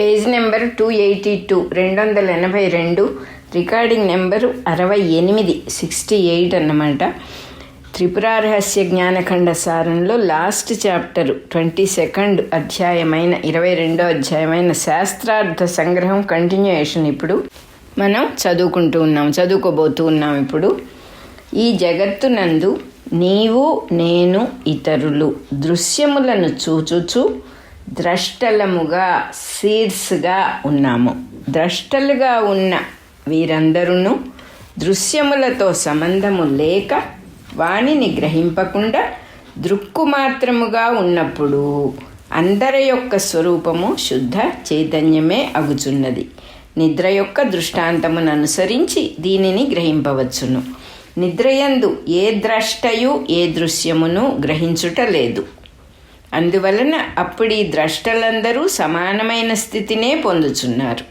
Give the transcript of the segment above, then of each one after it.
Page number 282, 282, recording number 68, 68 అన్నమాట. త్రిపురారహస్య జ్ఞానఖండ సారంలో last chapter 22nd అధ్యాయమైన 22వ అధ్యాయమైన శాస్త్రార్థ సంగ్రహం continuation ఇప్పుడు మనం చదువుకోబోతూ ఉన్నాం. ఇప్పుడు ఈ జగత్తునందు నీవు నేను ఇతరులు దృశ్యములను చూచుచు ద్రష్టలముగా సీడ్స్గా ఉన్నాము. ద్రష్టలుగా ఉన్న వీరందరూ దృశ్యములతో సంబంధము లేక వానిని గ్రహింపకుండా దృక్కు మాత్రముగా ఉన్నప్పుడు అందరి యొక్క స్వరూపము శుద్ధ చైతన్యమే అగుచున్నది. నిద్ర యొక్క దృష్టాంతమును అనుసరించి దీనిని గ్రహింపవచ్చును. నిద్రయందు ఏ ద్రష్టయు ఏ దృశ్యమును గ్రహించుట లేదు. అందువలన అప్పుడు ఈ ద్రష్టలందరూ సమానమైన స్థితినే పొందుచున్నారు.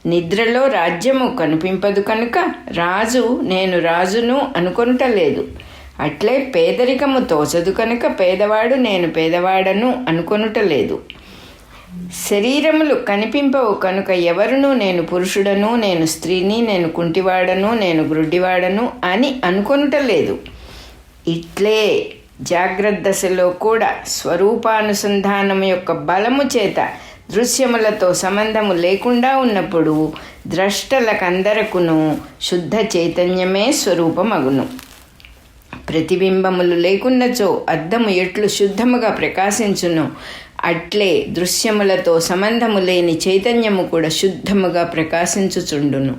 నిద్రలో రాజ్యము కనిపింపదు కనుక రాజు నేను రాజును అనుకొనుటలేదు. అట్లే పేదరికము తోచదు కనుక పేదవాడు నేను పేదవాడను అనుకొనుటలేదు. శరీరములు కనిపింపవు కనుక ఎవరునూ నేను పురుషుడను, నేను స్త్రీని, నేను కుంటివాడను, నేను గ్రుడ్డివాడను అని అనుకొనుటలేదు. ఇట్లే జాగ్రత్త దశలో కూడా స్వరూపానుసంధానము యొక్క బలము చేత దృశ్యములతో సంబంధము లేకుండా ఉన్నప్పుడు ద్రష్టలకందరకును శుద్ధ చైతన్యమే స్వరూపమగును. ప్రతిబింబములు లేకున్నచో అద్దము ఎట్లు శుద్ధముగా ప్రకాశించును అట్లే దృశ్యములతో సంబంధము లేని చైతన్యము కూడా శుద్ధముగా ప్రకాశించుచుండును.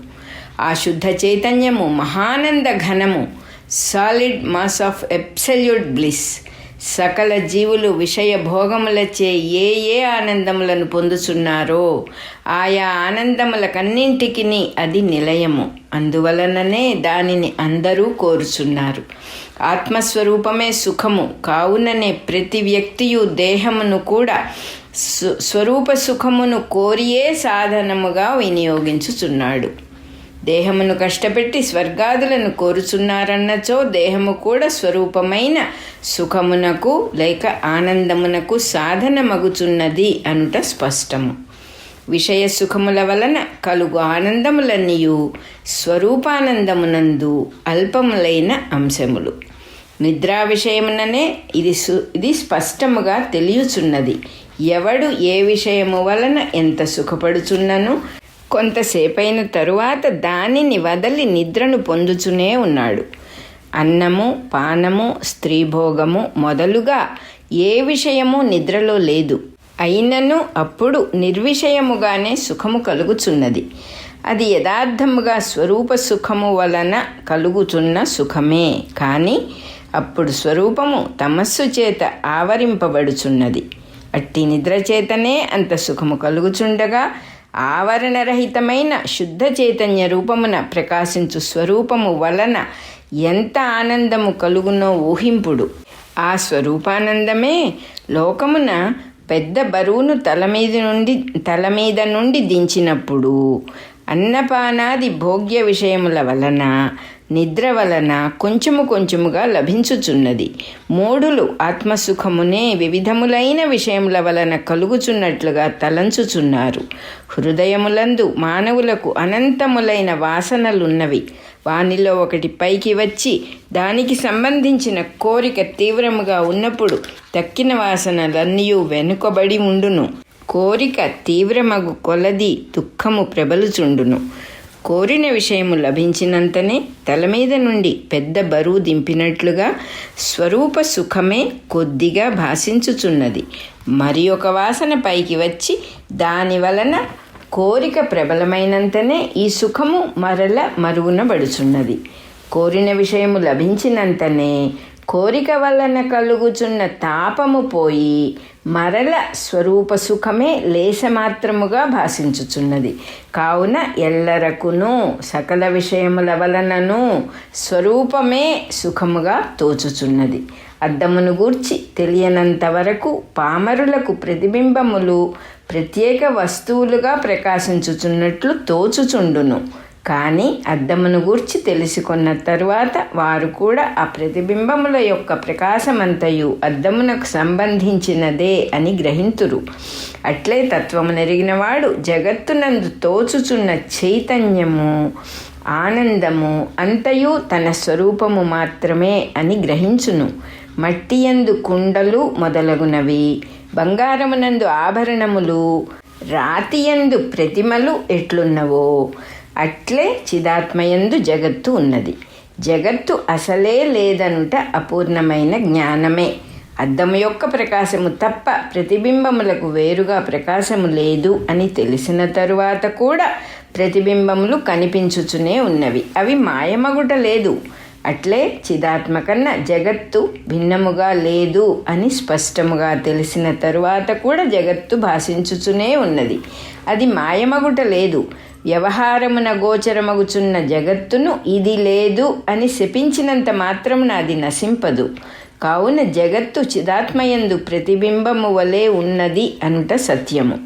ఆ శుద్ధ చైతన్యము మహానంద ఘనము, solid mass of absolute bliss. సకల జీవులు విషయ భోగములచే ఏ ఏ ఆనందములను పొందుచున్నారో ఆయా ఆనందములకన్నింటికి అది నిలయము. అందువలననే దానిని అందరూ కోరుచున్నారు. ఆత్మస్వరూపమే సుఖము కావుననే ప్రతి వ్యక్తియు దేహమును కూడా స్వరూప సుఖమును కోరియే సాధనముగా వినియోగించుచున్నాడు. దేహమును కష్టపెట్టి స్వర్గాదులను కోరుచున్నారన్నచో దేహము కూడా స్వరూపమైన సుఖమునకు లేక ఆనందమునకు సాధనమగుచున్నది అనుట స్పష్టము. విషయ సుఖముల వలన కలుగు ఆనందములన్నీయు స్వరూపానందమునందు అల్పములైన అంశములు. నిద్రా విషయముననే ఇది స్పష్టముగా తెలియచున్నది. ఎవడు ఏ విషయము వలన ఎంత సుఖపడుచున్నను కొంతసేపైన తరువాత దానిని వదలి నిద్రను పొందుచునే ఉన్నాడు. అన్నము, పానము, స్త్రీభోగము మొదలుగా ఏ విషయము నిద్రలో లేదు. అయినను అప్పుడు నిర్విషయముగానే సుఖము కలుగుచున్నది. అది యథార్థముగా స్వరూప సుఖము వలన కలుగుచున్న సుఖమే. కానీ అప్పుడు స్వరూపము తమస్సు చేత ఆవరింపబడుచున్నది. అట్టి నిద్ర చేతనే అంత సుఖము కలుగుచుండగా ఆవరణరహితమైన శుద్ధ చైతన్య రూపమున ప్రకాశించు స్వరూపము వలన ఎంత ఆనందము కలుగునో ఊహింపుడు. ఆ స్వరూపానందమే లోకమున పెద్ద బరువును తల మీద నుండి దించినప్పుడు అన్నపానాది భోగ్య విషయముల వలన నిద్ర వలన కొంచెముగా లభించుచున్నది. మూఢులు ఆత్మసుఖమునే వివిధములైన విషయముల వలన కలుగుచున్నట్లుగా తలంచుచున్నారు. హృదయములందు మానవులకు అనంతములైన వాసనలున్నవి. వానిలో ఒకటి పైకి వచ్చి దానికి సంబంధించిన కోరిక తీవ్రముగా ఉన్నప్పుడు తక్కిన వాసనలన్నీ వెనుకబడి ఉండును. కోరిక తీవ్రమగు కొలది దుఃఖము ప్రబలుచుండును. కోరిన విషయము లభించినంతనే తల మీద నుండి పెద్ద బరువు దింపినట్లుగా స్వరూప సుఖమే కొద్దిగా భాషించుచున్నది. మరి ఒక వాసన పైకి వచ్చి దాని వలన కోరిక ప్రబలమైనంతనే ఈ సుఖము మరుగునబడుచున్నది. కోరిన విషయము లభించినంతనే కోరిక వలన కలుగుచున్న తాపము పోయి మరల స్వరూప సుఖమే లేశమాత్రముగా భాషించుచున్నది. కావున ఎల్లరకును సకల విషయముల వలనను స్వరూపమే సుఖముగా తోచుచున్నది. అద్దమును గూర్చి తెలియనంత వరకు పామరులకు ప్రతిబింబములు ప్రత్యేక వస్తువులుగా ప్రకాశించుచున్నట్లు తోచుచుండును. కానీ అద్దమును గూర్చి తెలుసుకున్న తరువాత వారు కూడా ఆ ప్రతిబింబముల యొక్క ప్రకాశమంతయు అద్దమునకు సంబంధించినదే అని గ్రహింతురు. అట్లే తత్వము నెరిగినవాడు జగత్తునందు తోచుచున్న చైతన్యము, ఆనందము అంతయు తన స్వరూపము మాత్రమే అని గ్రహించును. మట్టియందు కుండలు మొదలగునవి, బంగారమునందు ఆభరణములు, రాతియందు ప్రతిమలు ఎట్లున్నవో అట్లే చిదాత్మయందు జగత్తు ఉన్నది. జగత్తు అసలే లేదనుట అపూర్ణమైన జ్ఞానమే. అద్దము యొక్క ప్రకాశము తప్ప ప్రతిబింబములకు వేరుగా ప్రకాశము లేదు అని తెలిసిన తరువాత కూడా ప్రతిబింబములు కనిపించుచునే ఉన్నవి. అవి మాయమగుట లేదు. అట్లే చిదాత్మ కన్నా జగత్తు భిన్నముగా లేదు అని స్పష్టముగా తెలిసిన తరువాత కూడా జగత్తు భాషించుచునే ఉన్నది. అది మాయమగుట లేదు. వ్యవహారమున గోచరమగుచున్న జగత్తును ఇది లేదు అని శపించినంత మాత్రమున అది నశింపదు. కావున జగత్తు చిదాత్మయందు ప్రతిబింబము వలె ఉన్నది అనుట సత్యము.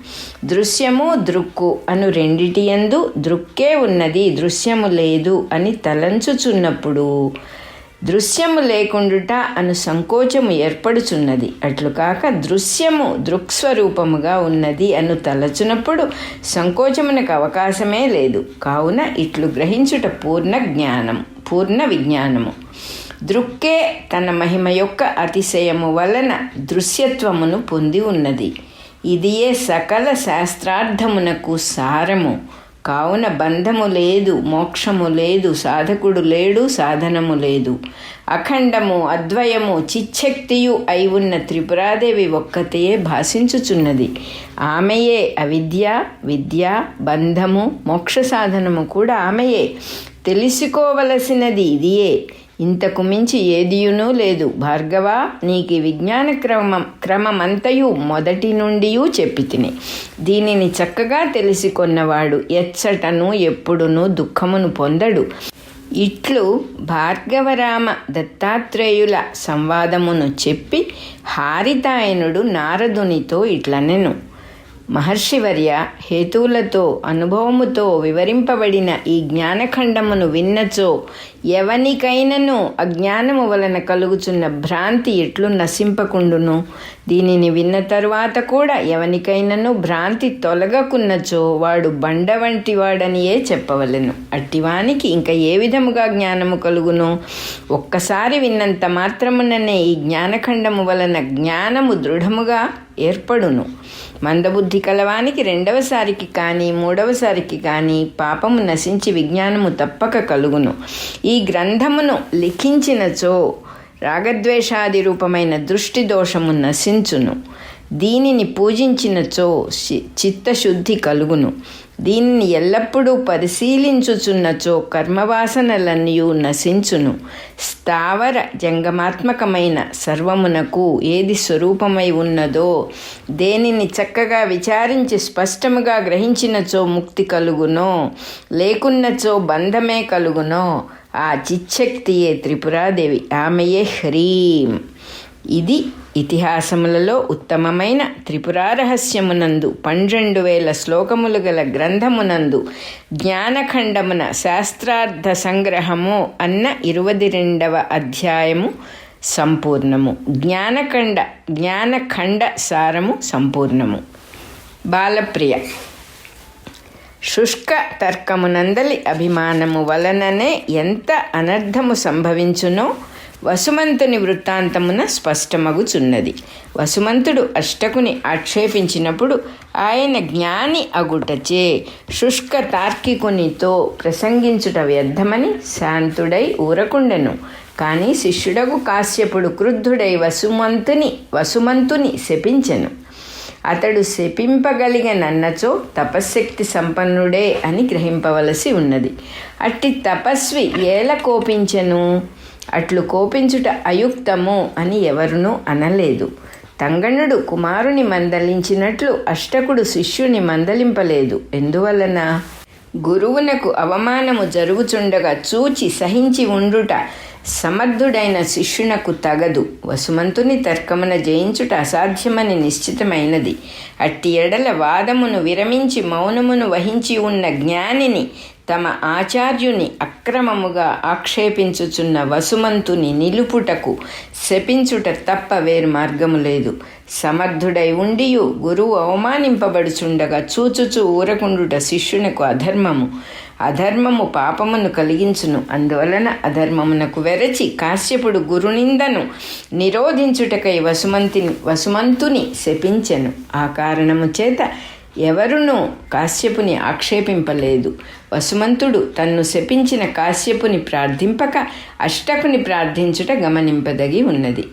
దృశ్యము దృక్కు అను రెండిటియందు దృక్కే ఉన్నది, దృశ్యము లేదు అని తలంచుచున్నప్పుడు దృశ్యము లేకుండుట అను సంకోచము ఏర్పడుచున్నది. అట్లు కాక దృశ్యము దృక్స్వరూపముగా ఉన్నది అను తలచునప్పుడు సంకోచమునకు అవకాశమే లేదు. కావున ఇట్లు గ్రహించుట పూర్ణ విజ్ఞానము. దృక్కే తన మహిమ యొక్క అతిశయము వలన దృశ్యత్వమును పొంది ఉన్నది. ఇదియే సకల శాస్త్రార్థమునకు సారము. కావున బంధము లేదు, మోక్షము లేదు, సాధకుడు లేడు, సాధనము లేదు. అఖండము, అద్వయము, చిచ్చక్తియు అయి ఉన్న త్రిపురాదేవి ఒక్కతే భాషించుచున్నది. ఆమెయే అవిద్య, విద్య, బంధము, మోక్ష సాధనము కూడా ఆమెయే. తెలుసుకోవలసినది ఇదియే. ఇంతకు మించి ఏదియునూ లేదు. భార్గవ, నీకు విజ్ఞాన క్రమమంతయు మొదటి నుండి చెప్పితిని. దీనిని చక్కగా తెలిసికొన్నవాడు ఎచ్చటను ఎప్పుడునూ దుఃఖమును పొందడు. ఇట్లు భార్గవరామ దత్తాత్రేయుల సంవాదమును చెప్పి హారితాయనుడు నారదునితో ఇట్లనెను. మహర్షివర్య, హేతువులతో అనుభవముతో వివరింపబడిన ఈ జ్ఞానఖండమును విన్నచో ఎవనికైనను అజ్ఞానము వలన కలుగుచున్న భ్రాంతి ఎట్లు నశింపకుండును? దీనిని విన్న తరువాత కూడా ఎవనికైనను భ్రాంతి తొలగకున్నచో వాడు బండ వంటి వాడనియే చెప్పవలెను. అట్టివానికి ఇంకా ఏ విధముగా జ్ఞానము కలుగును? ఒక్కసారి విన్నంత మాత్రముననే ఈ జ్ఞానఖండము వలన జ్ఞానము దృఢముగా ఏర్పడును. మందబుద్ధి కలవానికి రెండవసారికి కానీ మూడవసారికి కానీ పాపము నశించి విజ్ఞానము తప్పక కలుగును. ఈ గ్రంథమును లిఖించినచో రాగద్వేషాది రూపమైన దృష్టి దోషము నశించును. దీనిని పూజించినచో చిత్తశుద్ధి కలుగును. దీనిని ఎల్లప్పుడూ పరిశీలించుచున్నచో కర్మవాసనలన్నీ నశించును. స్థావర జంగమాత్మకమైన సర్వమునకు ఏది స్వరూపమై ఉన్నదో దేనిని చక్కగా విచారించి స్పష్టముగా గ్రహించినచో ముక్తి కలుగునో, లేకున్నచో బంధమే కలుగునో ఆ చిచ్చక్తియే త్రిపురాదేవి. ఆమెయే హ్రీం. ఇది ఇతిహాసములలో ఉత్తమమైన త్రిపురారహస్యమునందు 12,000 శ్లోకములు గల గ్రంథమునందు జ్ఞానఖండమున శాస్త్రార్థ సంగ్రహము అన్న 22వ అధ్యాయము సంపూర్ణము. జ్ఞానఖండ సారము సంపూర్ణము. బాలప్రియ. శుష్క తర్కమునందలి అభిమానము వలననే ఎంత అనర్థము సంభవించునో వసుమంతుని వృత్తాంతమున స్పష్టమగుచున్నది. వసుమంతుడు అష్టకుని ఆక్షేపించినప్పుడు ఆయన జ్ఞాని అగుటచే శుష్క తార్కికునితో ప్రసంగించుట వ్యర్థమని శాంతుడై ఊరకుండెను. కానీ శిష్యుడగు కాశ్యపుడు క్రుద్ధుడై వసుమంతుని శపించెను. అతడు శపింపగలిగనన్నచో తపశ్శక్తి సంపన్నుడే అని గ్రహింపవలసి ఉన్నది. అట్టి తపస్వి ఏల కోపించెను? అట్లు కోపించుట అయుక్తము అని ఎవరునూ అనలేదు. తంగణుడు కుమారుని మందలించినట్లు అష్టకుడు శిష్యుని మందలింపలేదు. ఎందువలన? గురువునకు అవమానము జరుగుచుండగా చూచి సహించి ఉండుట సమర్థుడైన శిష్యునకు తగదు. వసుమంతుని తర్కమున జయించుట అసాధ్యమని నిశ్చితమైనది. అట్టి ఎడల వాదమును విరమించి మౌనమును వహించి ఉన్న జ్ఞానిని తమ ఆచార్యుని అక్రమముగా ఆక్షేపించుచున్న వసుమంతుని నిలుపుటకు శపించుట తప్ప వేరు మార్గము లేదు. సమర్థుడై ఉండియు గురువు అవమానింపబడుచుండగా చూచుచూ ఊరకుండుట శిష్యునకు అధర్మము. అధర్మము పాపమును కలిగించును. అందువలన అధర్మమునకు వెరచి కాశ్యపుడు గురునిందను నిరోధించుటకై వసుమంతుని శపించెను. ఆ కారణము చేత ఎవరునూ కాశ్యపుని ఆక్షేపింపలేదు. వసుమంతుడు తన్ను శపించిన కాశ్యపుని ప్రార్థింపక అష్టకుని ప్రార్థించుట గమనింపదగి ఉన్నది.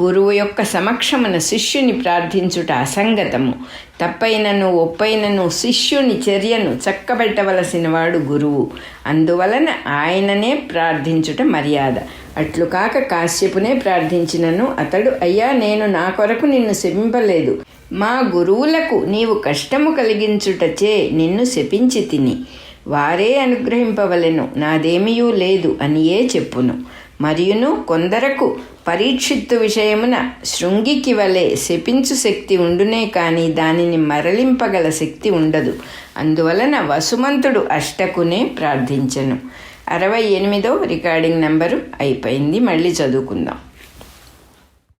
గురువు యొక్క సమక్షమున శిష్యుని ప్రార్థించుట అసంగతము. తప్పైనను ఒప్పైనను శిష్యుని చర్యను చక్కబెట్టవలసిన వాడు గురువు. అందువలన ఆయననే ప్రార్థించుట మర్యాద. అట్లు కాక కాశ్యపునే ప్రార్థించినను అతడు, అయ్యా, నేను నా కొరకు నిన్ను శపింపలేదు. మా గురువులకు నీవు కష్టము కలిగించుటచే నిన్ను శపించి తిని, వారే అనుగ్రహింపవలెను, నాదేమియూ లేదు అనియే చెప్పును. మరియును కొందరకు పరీక్షిత్తు విషయమున శృంగికి వలె శపించు శక్తి ఉండునే కానీ దానిని మరలింపగల శక్తి ఉండదు. అందువలన వసుమంతుడు అష్టకునే ప్రార్థించెను. 68వ రికార్డింగ్ నంబరు అయిపోయింది. మళ్ళీ చదువుకుందాం.